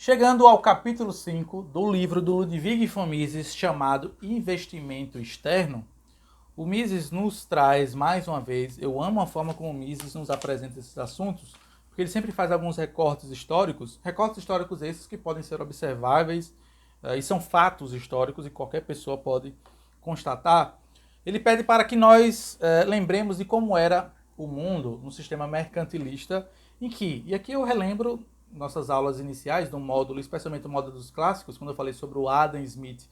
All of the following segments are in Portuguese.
Chegando ao capítulo 5 do livro do Ludwig von Mises, chamado Investimento Externo, o Mises nos traz, mais uma vez, eu amo a forma como o Mises nos apresenta esses assuntos, porque ele sempre faz alguns recortes históricos esses que podem ser observáveis, e são fatos históricos e qualquer pessoa pode constatar. Ele pede para que nós lembremos de como era o mundo no sistema mercantilista, e aqui eu relembro nossas aulas iniciais do módulo, especialmente o módulo dos clássicos, quando eu falei sobre o Adam Smith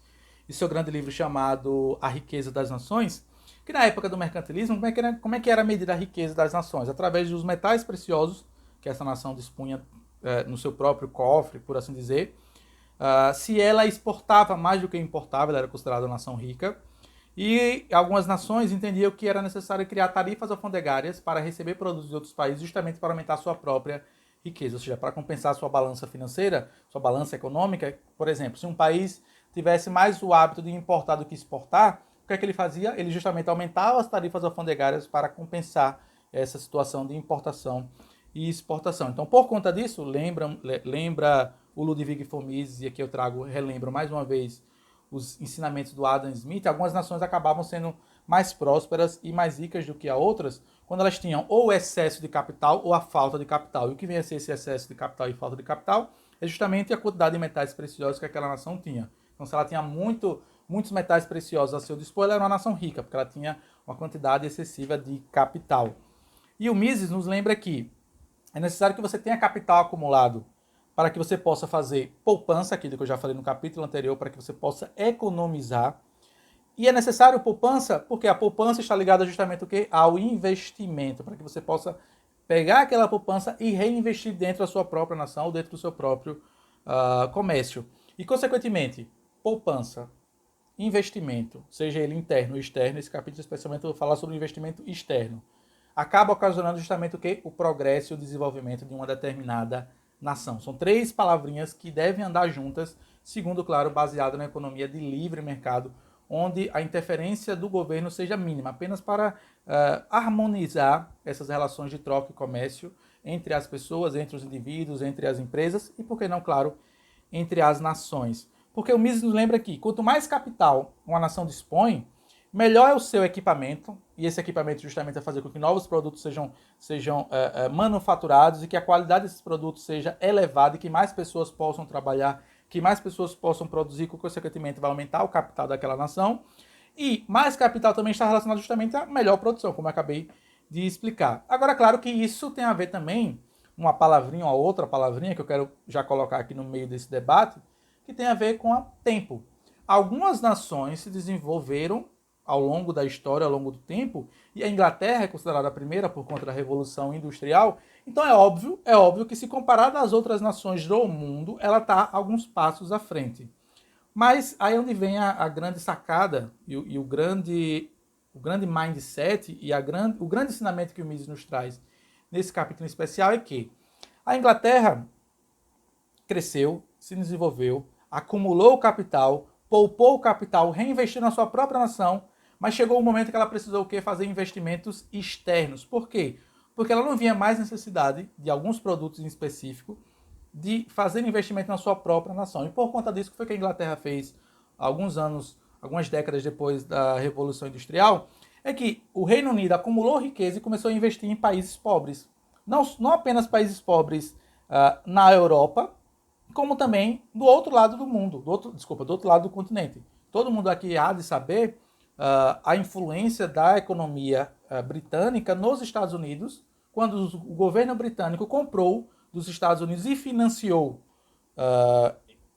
e seu grande livro chamado A Riqueza das Nações, que na época do mercantilismo, como é que era medida a riqueza das nações? Através dos metais preciosos que essa nação dispunha no seu próprio cofre, por assim dizer. Se ela exportava mais do que importava, ela era considerada uma nação rica. E algumas nações entendiam que era necessário criar tarifas alfandegárias para receber produtos de outros países, justamente para aumentar a sua própria riqueza, ou seja, para compensar a sua balança financeira, sua balança econômica. Por exemplo, se um país tivesse mais o hábito de importar do que exportar, o que é que ele fazia? Ele justamente aumentava as tarifas alfandegárias para compensar essa situação de importação e exportação. Então, por conta disso, lembra o Ludwig von Mises, e aqui eu relembro mais uma vez os ensinamentos do Adam Smith, algumas nações acabavam sendo mais prósperas e mais ricas do que as outras, quando elas tinham ou o excesso de capital ou a falta de capital. E o que vem a ser esse excesso de capital e falta de capital é justamente a quantidade de metais preciosos que aquela nação tinha. Então, se ela tinha muitos metais preciosos a seu dispor, ela era uma nação rica, porque ela tinha uma quantidade excessiva de capital. E o Mises nos lembra que é necessário que você tenha capital acumulado para que você possa fazer poupança, aquilo que eu já falei no capítulo anterior, para que você possa economizar. E é necessário poupança, porque a poupança está ligada justamente ao quê? Ao investimento, para que você possa pegar aquela poupança e reinvestir dentro da sua própria nação ou dentro do seu próprio comércio. E, consequentemente, poupança, investimento, seja ele interno ou externo, esse capítulo especialmente eu vou falar sobre o investimento externo, acaba ocasionando justamente o quê? O progresso e o desenvolvimento de uma determinada nação. São três palavrinhas que devem andar juntas, segundo, claro, baseado na economia de livre mercado, onde a interferência do governo seja mínima, apenas para harmonizar essas relações de troca e comércio entre as pessoas, entre os indivíduos, entre as empresas e, por que não, claro, entre as nações. Porque o Mises nos lembra que quanto mais capital uma nação dispõe, melhor é o seu equipamento, e esse equipamento justamente vai fazer com que novos produtos sejam manufaturados e que a qualidade desses produtos seja elevada e que mais pessoas possam trabalhar, que mais pessoas possam produzir, que consequentemente vai aumentar o capital daquela nação. E mais capital também está relacionado justamente à melhor produção, como eu acabei de explicar. Agora, claro que isso tem a ver também, uma outra palavrinha que eu quero já colocar aqui no meio desse debate, que tem a ver com o tempo. Algumas nações se desenvolveram ao longo da história, ao longo do tempo, e a Inglaterra é considerada a primeira por conta da Revolução Industrial. Então é óbvio que se comparada às outras nações do mundo, ela está alguns passos à frente. Mas aí é onde vem a grande sacada e o grande mindset e o grande ensinamento que o Mises nos traz nesse capítulo especial é que a Inglaterra cresceu, se desenvolveu, acumulou o capital, poupou o capital, reinvestiu na sua própria nação, mas chegou um momento que ela precisou o quê? Fazer investimentos externos. Por quê? Porque ela não via mais necessidade de alguns produtos em específico de fazer investimento na sua própria nação. E por conta disso, que foi que a Inglaterra fez algumas décadas depois da Revolução Industrial, é que o Reino Unido acumulou riqueza e começou a investir em países pobres. Não apenas países pobres na Europa, como também do outro lado do mundo, do outro lado do continente. Todo mundo aqui há de saber a influência da economia britânica nos Estados Unidos, quando o governo britânico comprou dos Estados Unidos e financiou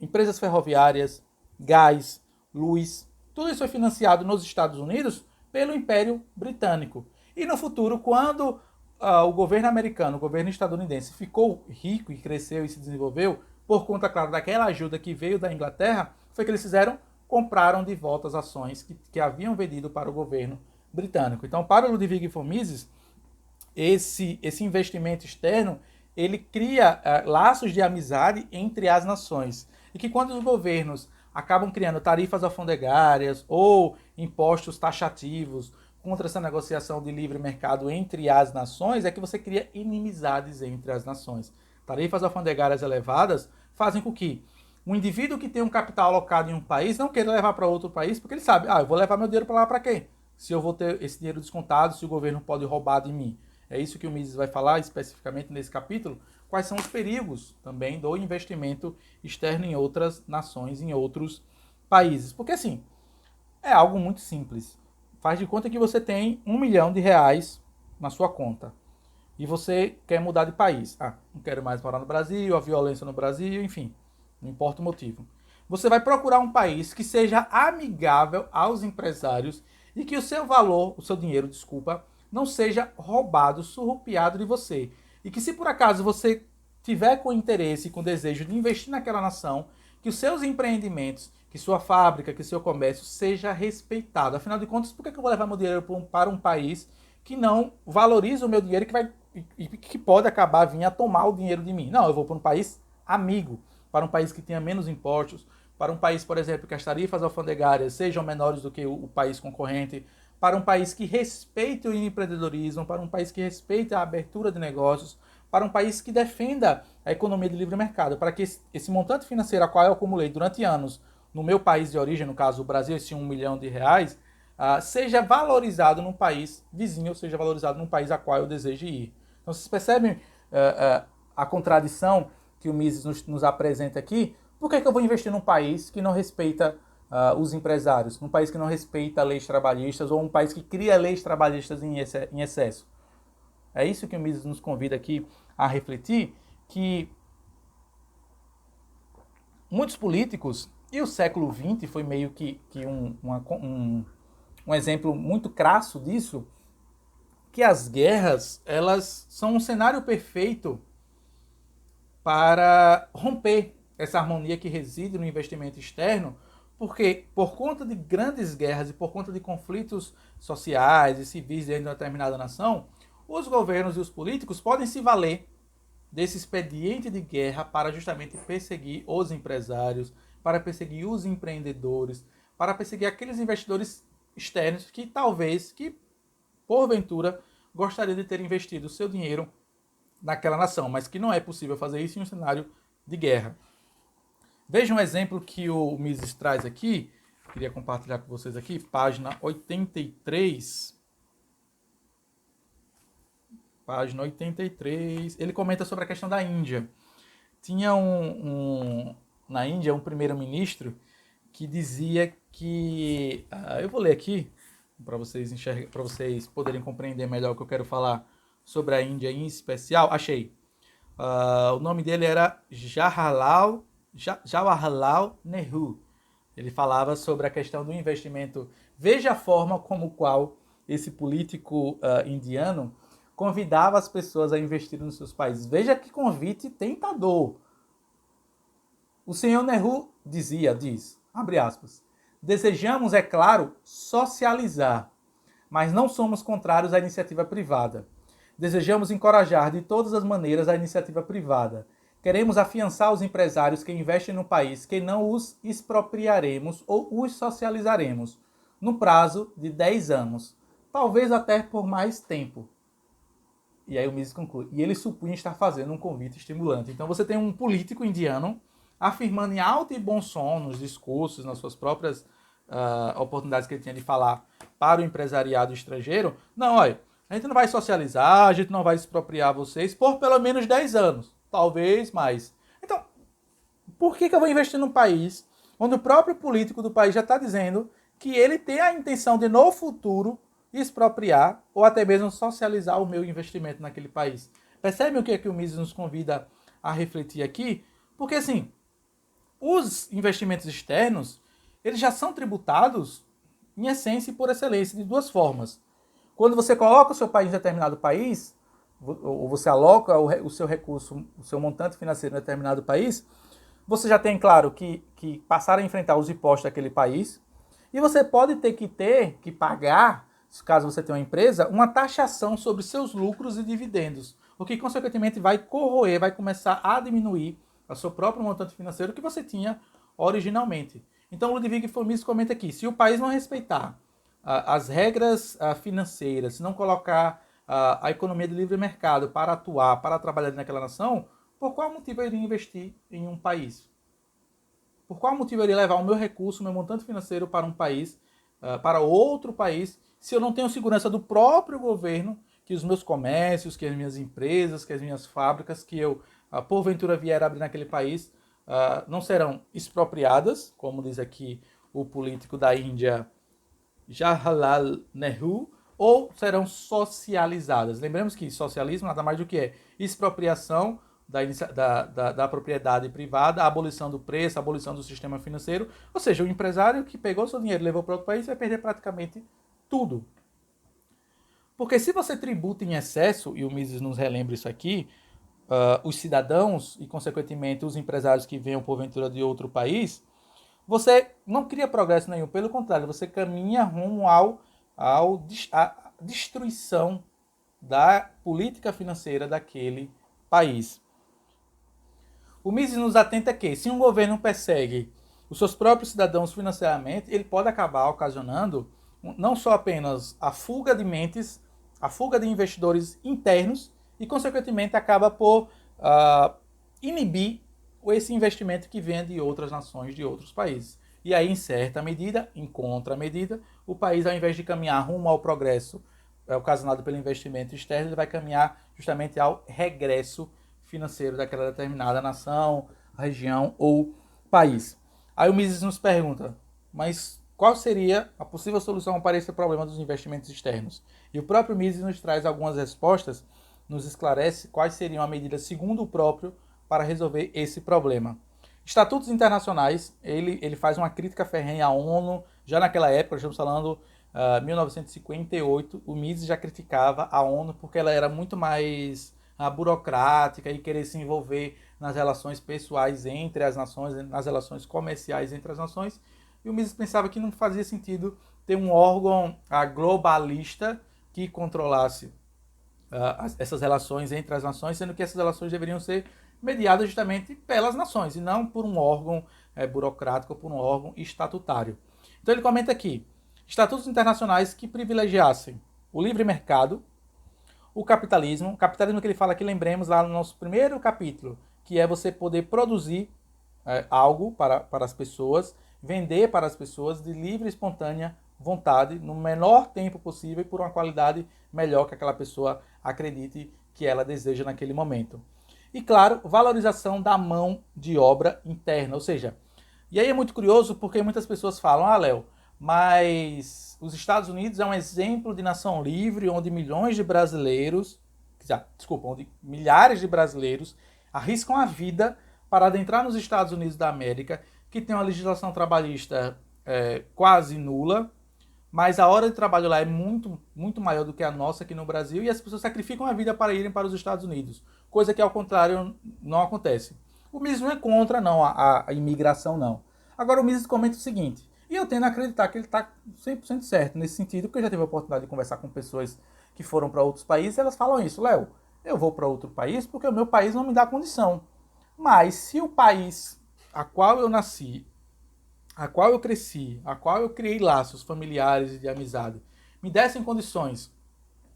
empresas ferroviárias, gás, luz. Tudo isso foi financiado nos Estados Unidos pelo Império Britânico. E no futuro, quando o governo americano, o governo estadunidense, ficou rico e cresceu e se desenvolveu, por conta, claro, daquela ajuda que veio da Inglaterra, foi que eles fizeram? Compraram de volta as ações que haviam vendido para o governo britânico. Então, para o Ludwig von Mises, esse investimento externo, ele cria laços de amizade entre as nações. E que quando os governos acabam criando tarifas alfandegárias ou impostos taxativos contra essa negociação de livre mercado entre as nações, é que você cria inimizades entre as nações. Tarifas alfandegárias elevadas fazem com que um indivíduo que tem um capital alocado em um país não queira levar para outro país, porque ele sabe, eu vou levar meu dinheiro para lá para quê? Se eu vou ter esse dinheiro descontado, se o governo pode roubar de mim. É isso que o Mises vai falar especificamente nesse capítulo. Quais são os perigos também do investimento externo em outras nações, em outros países. Porque assim, é algo muito simples. Faz de conta que você tem R$ 1 milhão na sua conta. E você quer mudar de país. Não quero mais morar no Brasil, a violência no Brasil, enfim. Não importa o motivo. Você vai procurar um país que seja amigável aos empresários e que o seu valor, o seu dinheiro, desculpa, não seja roubado, surrupiado de você. E que se por acaso você tiver com interesse e com desejo de investir naquela nação, que os seus empreendimentos, que sua fábrica, que seu comércio seja respeitado. Afinal de contas, por que eu vou levar meu dinheiro para um país que não valoriza o meu dinheiro e que pode acabar vir a tomar o dinheiro de mim? Não, eu vou para um país amigo, para um país que tenha menos impostos, para um país, por exemplo, que as tarifas alfandegárias sejam menores do que o país concorrente, para um país que respeite o empreendedorismo, para um país que respeite a abertura de negócios, para um país que defenda a economia de livre mercado, para que esse montante financeiro a qual eu acumulei durante anos no meu país de origem, no caso o Brasil, esse R$ 1 milhão, seja valorizado num país vizinho, ou seja valorizado num país a qual eu desejo ir. Então vocês percebem a contradição que o Mises nos apresenta aqui? Por que eu vou investir num país que não respeita os empresários, num país que não respeita leis trabalhistas ou um país que cria leis trabalhistas em excesso? É isso que o Mises nos convida aqui a refletir, que muitos políticos, e o século XX foi meio que um exemplo muito crasso disso, que as guerras, elas são um cenário perfeito para romper essa harmonia que reside no investimento externo, porque por conta de grandes guerras e por conta de conflitos sociais e civis dentro de uma determinada nação, os governos e os políticos podem se valer desse expediente de guerra para justamente perseguir os empresários, para perseguir os empreendedores, para perseguir aqueles investidores externos que talvez, que porventura, gostariam de ter investido o seu dinheiro naquela nação, mas que não é possível fazer isso em um cenário de guerra. Veja um exemplo que o Mises traz aqui, queria compartilhar com vocês aqui, página 83. Página 83, ele comenta sobre a questão da Índia. Tinha na Índia um primeiro-ministro que dizia que... eu vou ler aqui, para vocês poderem compreender melhor o que eu quero falar sobre a Índia em especial. Achei. O nome dele era Jawaharlal Nehru. Ele falava sobre a questão do investimento. Veja a forma como qual esse político indiano convidava as pessoas a investir nos seus países. Veja que convite tentador. O senhor Nehru diz, abre aspas, desejamos, é claro, socializar, mas não somos contrários à iniciativa privada. Desejamos encorajar de todas as maneiras a iniciativa privada. Queremos afiançar os empresários que investem no país, que não os expropriaremos ou os socializaremos, no prazo de 10 anos, talvez até por mais tempo. E aí o Mises conclui. E ele supunha estar fazendo um convite estimulante. Então você tem um político indiano afirmando em alto e bom som, nos discursos, nas suas próprias oportunidades que ele tinha de falar para o empresariado estrangeiro, não, olha, a gente não vai socializar, a gente não vai expropriar vocês por pelo menos 10 anos, talvez mais. Então, por que eu vou investir num país onde o próprio político do país já está dizendo que ele tem a intenção de, no futuro, expropriar ou até mesmo socializar o meu investimento naquele país? Percebem o que é que o Mises nos convida a refletir aqui? Porque, assim, os investimentos externos, eles já são tributados, em essência e por excelência, de duas formas. Quando você coloca o seu país em determinado país, ou você aloca o seu recurso, o seu montante financeiro em determinado país, você já tem, claro, que passar a enfrentar os impostos daquele país, e você pode ter que pagar, caso você tenha uma empresa, uma taxação sobre seus lucros e dividendos, o que, consequentemente, vai corroer, vai começar a diminuir o seu próprio montante financeiro que você tinha originalmente. Então, Ludwig von Mises comenta aqui, se o país não respeitar as regras financeiras, se não colocar a economia de livre mercado para atuar, para trabalhar naquela nação, Por qual motivo eu iria investir em um país? Por qual motivo eu iria levar o meu recurso, o meu montante financeiro para um país, para outro país, se eu não tenho segurança do próprio governo, que os meus comércios, que as minhas empresas, que as minhas fábricas, que eu, porventura, vier a abrir naquele país, não serão expropriadas, como diz aqui o político da Índia, Jawaharlal Nehru, ou serão socializadas. Lembremos que socialismo nada mais do que é expropriação da propriedade privada, a abolição do preço, a abolição do sistema financeiro, ou seja, o empresário que pegou seu dinheiro e levou para outro país vai perder praticamente tudo. Porque se você tributa em excesso, e o Mises nos relembra isso aqui, os cidadãos e, consequentemente, os empresários que venham porventura de outro país, você não cria progresso nenhum, pelo contrário, você caminha rumo à destruição da política financeira daquele país. O Mises nos atenta que, se um governo persegue os seus próprios cidadãos financeiramente, ele pode acabar ocasionando não só apenas a fuga de mentes, a fuga de investidores internos e, consequentemente, acaba por inibir esse investimento que vem de outras nações, de outros países. E aí, em certa medida, em contramedida, o país, ao invés de caminhar rumo ao progresso ocasionado pelo investimento externo, ele vai caminhar justamente ao regresso financeiro daquela determinada nação, região ou país. Aí o Mises nos pergunta, mas qual seria a possível solução para esse problema dos investimentos externos? E o próprio Mises nos traz algumas respostas, nos esclarece quais seriam a medida segundo o próprio para resolver esse problema. Estatutos internacionais, ele faz uma crítica ferrenha à ONU, já naquela época, estamos falando 1958, o Mises já criticava a ONU porque ela era muito mais burocrática e querer se envolver nas relações pessoais entre as nações, nas relações comerciais entre as nações, e o Mises pensava que não fazia sentido ter um órgão globalista que controlasse essas relações entre as nações, sendo que essas relações deveriam ser mediadas justamente pelas nações, e não por um órgão burocrático ou por um órgão estatutário. Então ele comenta aqui, estatutos internacionais que privilegiassem o livre mercado, o capitalismo que ele fala aqui, lembremos lá no nosso primeiro capítulo, que é você poder produzir algo para as pessoas, vender para as pessoas de livre e espontânea vontade, no menor tempo possível e por uma qualidade melhor que aquela pessoa acredite que ela deseja naquele momento. E claro, valorização da mão de obra interna, ou seja, e aí é muito curioso porque muitas pessoas falam, Léo, mas os Estados Unidos é um exemplo de nação livre onde milhões de brasileiros, onde milhares de brasileiros arriscam a vida para adentrar nos Estados Unidos da América, que tem uma legislação trabalhista quase nula, mas a hora de trabalho lá é muito, muito maior do que a nossa aqui no Brasil e as pessoas sacrificam a vida para irem para os Estados Unidos, coisa que ao contrário não acontece. O Mises não é contra não, a imigração não. Agora o Mises comenta o seguinte, e eu tendo a acreditar que ele está 100% certo nesse sentido, porque eu já tive a oportunidade de conversar com pessoas que foram para outros países e elas falam isso, Léo, eu vou para outro país porque o meu país não me dá condição. Mas se o país a qual eu nasci, a qual eu cresci, a qual eu criei laços familiares e de amizade, me dessem condições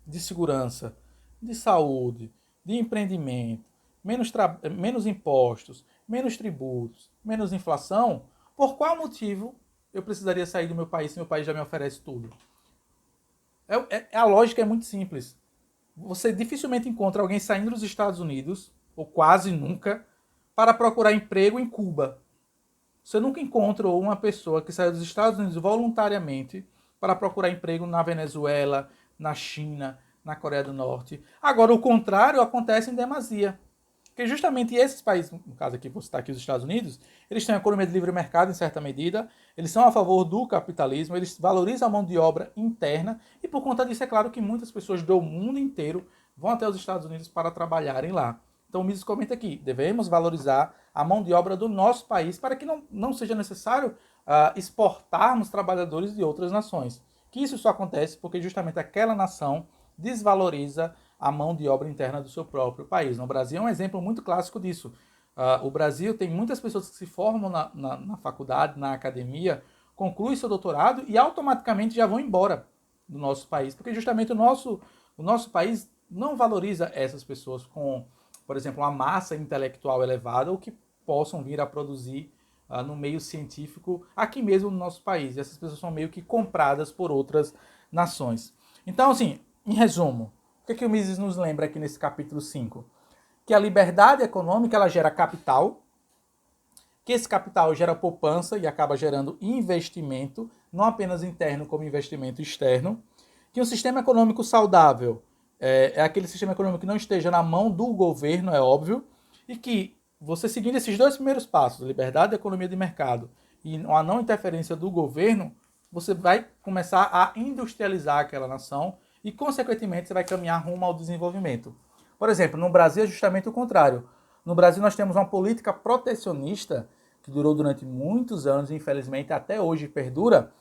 de segurança, de saúde, de empreendimento, menos impostos, menos tributos, menos inflação, por qual motivo eu precisaria sair do meu país se meu país já me oferece tudo? A lógica é muito simples. Você dificilmente encontra alguém saindo dos Estados Unidos, ou quase nunca, para procurar emprego em Cuba. Você nunca encontrou uma pessoa que saiu dos Estados Unidos voluntariamente para procurar emprego na Venezuela, na China, na Coreia do Norte. Agora, o contrário acontece em demasia. Porque justamente esses países, no caso aqui, vou citar aqui os Estados Unidos, eles têm a economia de livre mercado em certa medida, eles são a favor do capitalismo, eles valorizam a mão de obra interna, e por conta disso é claro que muitas pessoas do mundo inteiro vão até os Estados Unidos para trabalharem lá. Então o Mises comenta aqui, devemos valorizar a mão de obra do nosso país para que não seja necessário exportarmos trabalhadores de outras nações. Que isso só acontece porque justamente aquela nação desvaloriza a mão de obra interna do seu próprio país. No Brasil é um exemplo muito clássico disso. O Brasil tem muitas pessoas que se formam na faculdade, na academia, concluem seu doutorado e automaticamente já vão embora do nosso país, porque justamente o nosso país não valoriza essas pessoas com por exemplo, uma massa intelectual elevada ou que possam vir a produzir no meio científico aqui mesmo no nosso país. E essas pessoas são meio que compradas por outras nações. Então, assim, em resumo, o que o Mises nos lembra aqui nesse capítulo 5? Que a liberdade econômica ela gera capital, que esse capital gera poupança e acaba gerando investimento, não apenas interno como investimento externo, que um sistema econômico saudável é aquele sistema econômico que não esteja na mão do governo, é óbvio, e que você seguindo esses dois primeiros passos, liberdade, economia de mercado e a não interferência do governo, você vai começar a industrializar aquela nação e, consequentemente, você vai caminhar rumo ao desenvolvimento. Por exemplo, no Brasil é justamente o contrário. No Brasil nós temos uma política protecionista que durou durante muitos anos e, infelizmente, até hoje perdura.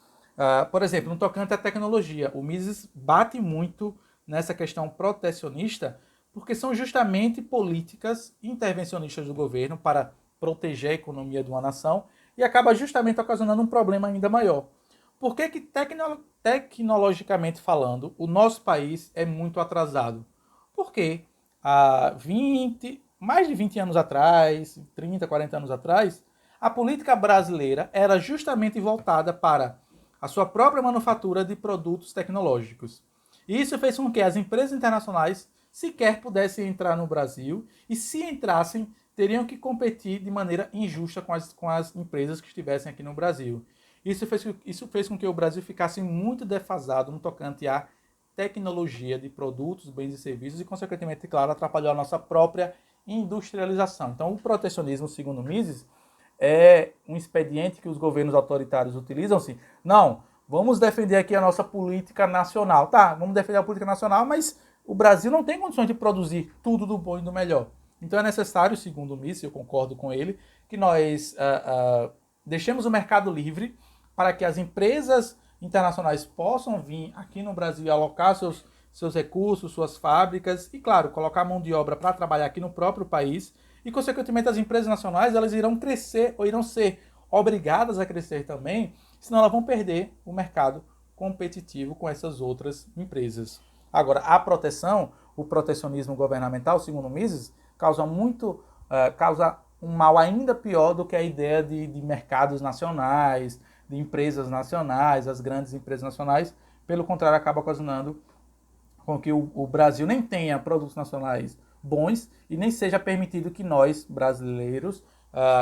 Por exemplo, no tocante à tecnologia, o Mises bate muito nessa questão protecionista porque são justamente políticas intervencionistas do governo para proteger a economia de uma nação e acaba justamente ocasionando um problema ainda maior. Por que tecnologicamente falando, o nosso país é muito atrasado? Porque há mais de 20 anos atrás, 30, 40 anos atrás, a política brasileira era justamente voltada para a sua própria manufatura de produtos tecnológicos. E isso fez com que as empresas internacionais sequer pudessem entrar no Brasil e, se entrassem, teriam que competir de maneira injusta com as empresas que estivessem aqui no Brasil. Isso fez com que o Brasil ficasse muito defasado no tocante à tecnologia de produtos, bens e serviços e, consequentemente, claro, atrapalhou a nossa própria industrialização. Então, o protecionismo, segundo Mises, é um expediente que os governos autoritários utilizam-se. Não, vamos defender aqui a nossa política nacional. Tá, vamos defender a política nacional, mas o Brasil não tem condições de produzir tudo do bom e do melhor. Então é necessário, segundo Mises, eu concordo com ele, que nós deixemos o mercado livre para que as empresas internacionais possam vir aqui no Brasil e alocar seus recursos, suas fábricas e, claro, colocar mão de obra para trabalhar aqui no próprio país e, consequentemente, as empresas nacionais elas irão crescer ou irão ser obrigadas a crescer também, senão elas vão perder o mercado competitivo com essas outras empresas. Agora, a proteção, o protecionismo governamental, segundo Mises, causa um mal ainda pior do que a ideia de mercados nacionais, de empresas nacionais, as grandes empresas nacionais. Pelo contrário, acaba ocasionando com que o Brasil nem tenha produtos nacionais bons e nem seja permitido que nós, brasileiros,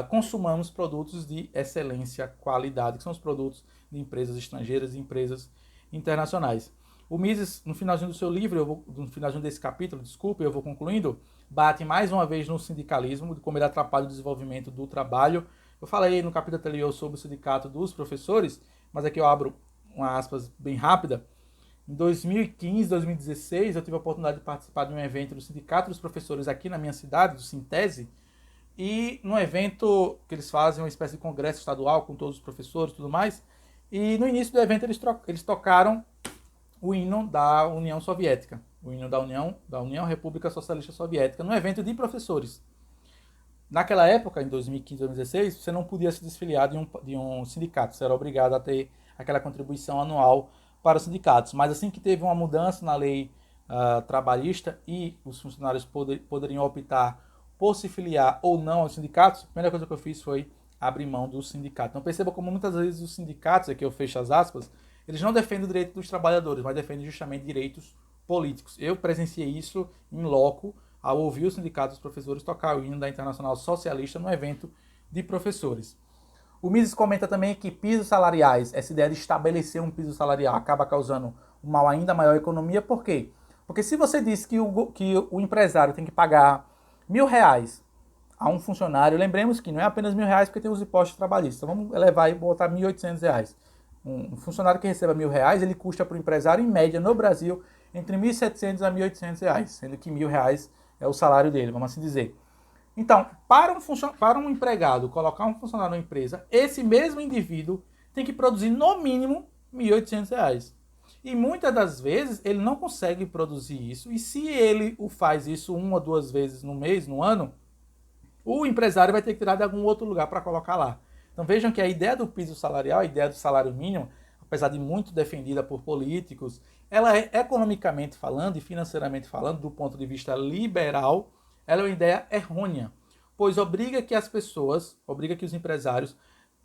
consumamos produtos de excelência, qualidade, que são os produtos de empresas estrangeiras e empresas internacionais. O Mises, no finalzinho do seu livro, no finalzinho desse capítulo, eu vou concluindo, bate mais uma vez no sindicalismo, de como ele atrapalha o desenvolvimento do trabalho. Eu falei no capítulo anterior sobre o sindicato dos professores, mas aqui eu abro uma aspas bem rápida. Em 2015, 2016, eu tive a oportunidade de participar de um evento do Sindicato dos Professores aqui na minha cidade, do Sintese, e no evento que eles fazem uma espécie de congresso estadual com todos os professores e tudo mais, e no início do evento eles tocaram o hino da União Soviética, o hino da União República Socialista Soviética, no evento de professores. Naquela época, em 2015, 2016, você não podia se desfiliar de um sindicato, você era obrigado a ter aquela contribuição anual para os sindicatos. Mas assim que teve uma mudança na lei trabalhista e os funcionários poderiam optar por se filiar ou não aos sindicatos, a primeira coisa que eu fiz foi abrir mão do sindicato. Então perceba como muitas vezes os sindicatos, aqui eu fecho as aspas, eles não defendem o direito dos trabalhadores, mas defendem justamente direitos políticos. Eu presenciei isso em loco ao ouvir o sindicato dos professores tocar o hino da Internacional Socialista no evento de professores. O Mises comenta também que pisos salariais, essa ideia de estabelecer um piso salarial, acaba causando um mal ainda maior à economia. Por quê? Porque se você diz que o empresário tem que pagar R$1.000 a um funcionário, lembremos que não é apenas R$1.000 porque tem os impostos trabalhistas. Então vamos elevar e botar R$1.800. Um funcionário que receba R$1.000, ele custa para o empresário, em média, no Brasil, entre R$1.700 a R$1.800, sendo que R$1.000 é o salário dele, vamos assim dizer. Então, para um empregado colocar um funcionário na empresa, esse mesmo indivíduo tem que produzir no mínimo R$1.800. E muitas das vezes ele não consegue produzir isso, e se ele faz isso uma ou duas vezes no mês, no ano, o empresário vai ter que tirar de algum outro lugar para colocar lá. Então vejam que a ideia do piso salarial, a ideia do salário mínimo, apesar de muito defendida por políticos, ela é, economicamente falando e financeiramente falando, do ponto de vista liberal, ela é uma ideia errônea, pois obriga que as pessoas, obriga que os empresários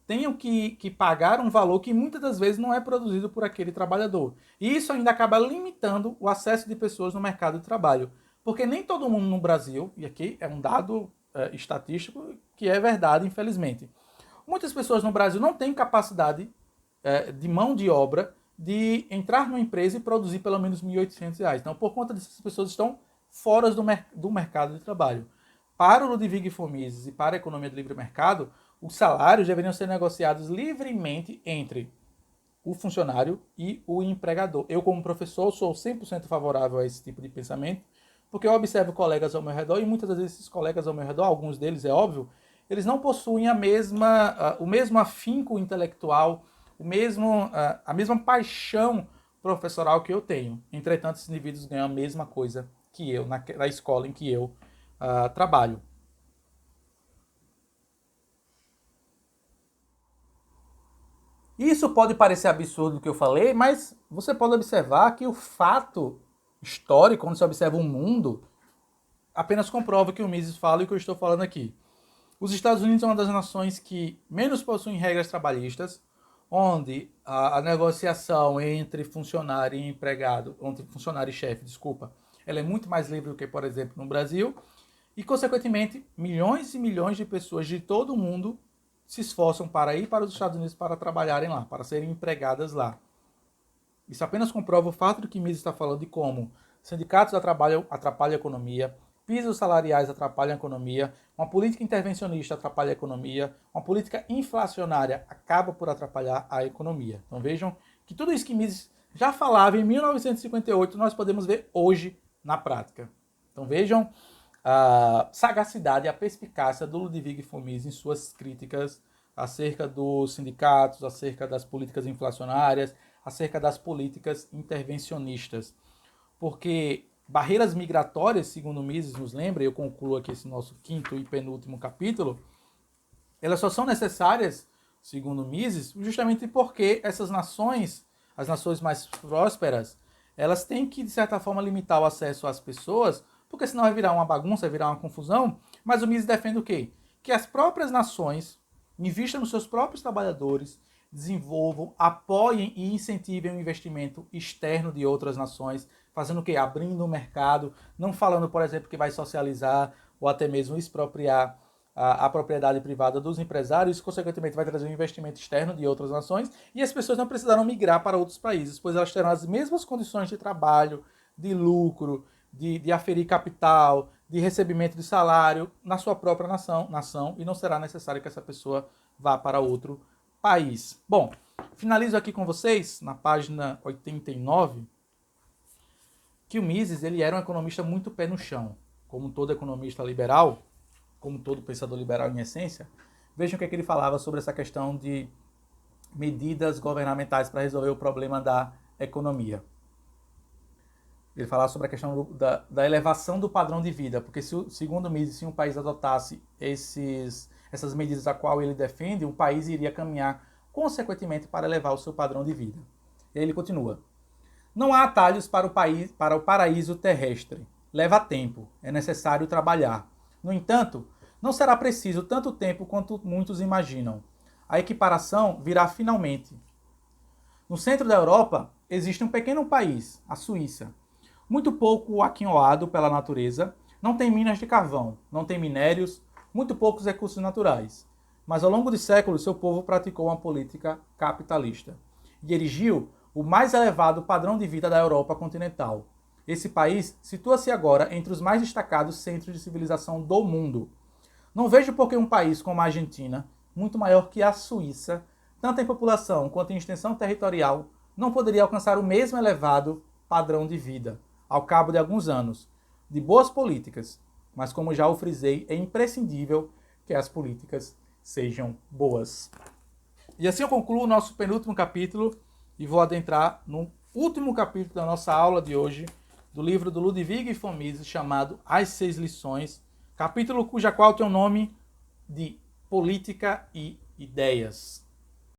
tenham que pagar um valor que muitas das vezes não é produzido por aquele trabalhador. E isso ainda acaba limitando o acesso de pessoas no mercado de trabalho. Porque nem todo mundo no Brasil, e aqui é um dado estatístico que é verdade, infelizmente, muitas pessoas no Brasil não têm capacidade de mão de obra de entrar numa empresa e produzir pelo menos R$ 1.800. Então, por conta disso, as pessoas estão fora do mercado de trabalho. Para o Ludwig von Mises e para a economia do livre mercado, os salários deveriam ser negociados livremente entre o funcionário e o empregador. Eu, como professor, sou 100% favorável a esse tipo de pensamento, porque eu observo colegas ao meu redor e muitas das vezes esses colegas ao meu redor, alguns deles, é óbvio, eles não possuem o mesmo afinco intelectual, a mesma paixão professoral que eu tenho. Entretanto, esses indivíduos ganham a mesma coisa que eu na escola em que eu trabalho. Isso pode parecer absurdo o que eu falei, mas você pode observar que o fato histórico, quando você observa o mundo, apenas comprova que o Mises fala e o que eu estou falando aqui. Os Estados Unidos é uma das nações que menos possuem regras trabalhistas, onde a negociação entre funcionário e empregado, entre funcionário e chefe, desculpa, ela é muito mais livre do que, por exemplo, no Brasil, e, consequentemente, milhões e milhões de pessoas de todo o mundo se esforçam para ir para os Estados Unidos para trabalharem lá, para serem empregadas lá. Isso apenas comprova o fato de que Mises está falando de como sindicatos atrapalham a economia, pisos salariais atrapalham a economia, uma política intervencionista atrapalha a economia, uma política inflacionária acaba por atrapalhar a economia. Então vejam que tudo isso que Mises já falava em 1958, nós podemos ver hoje na prática. Então vejam a sagacidade e a perspicácia do Ludwig von Mises em suas críticas acerca dos sindicatos, acerca das políticas inflacionárias, acerca das políticas intervencionistas. Porque barreiras migratórias, segundo Mises nos lembra, e eu concluo aqui esse nosso quinto e penúltimo capítulo, elas só são necessárias, segundo Mises, justamente porque essas nações, as nações mais prósperas, elas têm que, de certa forma, limitar o acesso às pessoas, porque senão vai virar uma bagunça, vai virar uma confusão. Mas o Mises defende o quê? Que as próprias nações invistam nos seus próprios trabalhadores, desenvolvam, apoiem e incentivem o investimento externo de outras nações, fazendo o quê? Abrindo o mercado, não falando, por exemplo, que vai socializar ou até mesmo expropriar a propriedade privada dos empresários, consequentemente vai trazer um investimento externo de outras nações, e as pessoas não precisarão migrar para outros países, pois elas terão as mesmas condições de trabalho, de lucro, de aferir capital, de recebimento de salário na sua própria nação, e não será necessário que essa pessoa vá para outro país. Bom, finalizo aqui com vocês, na página 89, que o Mises ele era um economista muito pé no chão, como todo economista liberal, como todo pensador liberal em essência. Vejam o que ele falava sobre essa questão de medidas governamentais para resolver o problema da economia. Ele falava sobre a questão da elevação do padrão de vida, porque segundo Mises, se um país adotasse essas medidas a qual ele defende, o país iria caminhar consequentemente para elevar o seu padrão de vida. E ele continua: não há atalhos para o paraíso terrestre. Leva tempo, é necessário trabalhar. No entanto, não será preciso tanto tempo quanto muitos imaginam. A equiparação virá finalmente. No centro da Europa existe um pequeno país, a Suíça, muito pouco aquinhoado pela natureza, não tem minas de carvão, não tem minérios, muito poucos recursos naturais. Mas ao longo de séculos seu povo praticou uma política capitalista e erigiu o mais elevado padrão de vida da Europa continental. Esse país situa-se agora entre os mais destacados centros de civilização do mundo. Não vejo por que um país como a Argentina, muito maior que a Suíça, tanto em população quanto em extensão territorial, não poderia alcançar o mesmo elevado padrão de vida, ao cabo de alguns anos, de boas políticas. Mas como já o frisei, é imprescindível que as políticas sejam boas. E assim eu concluo o nosso penúltimo capítulo e vou adentrar no último capítulo da nossa aula de hoje, do livro do Ludwig von Mises, chamado As 6 Lições, capítulo cuja qual tem o nome de Política e Ideias.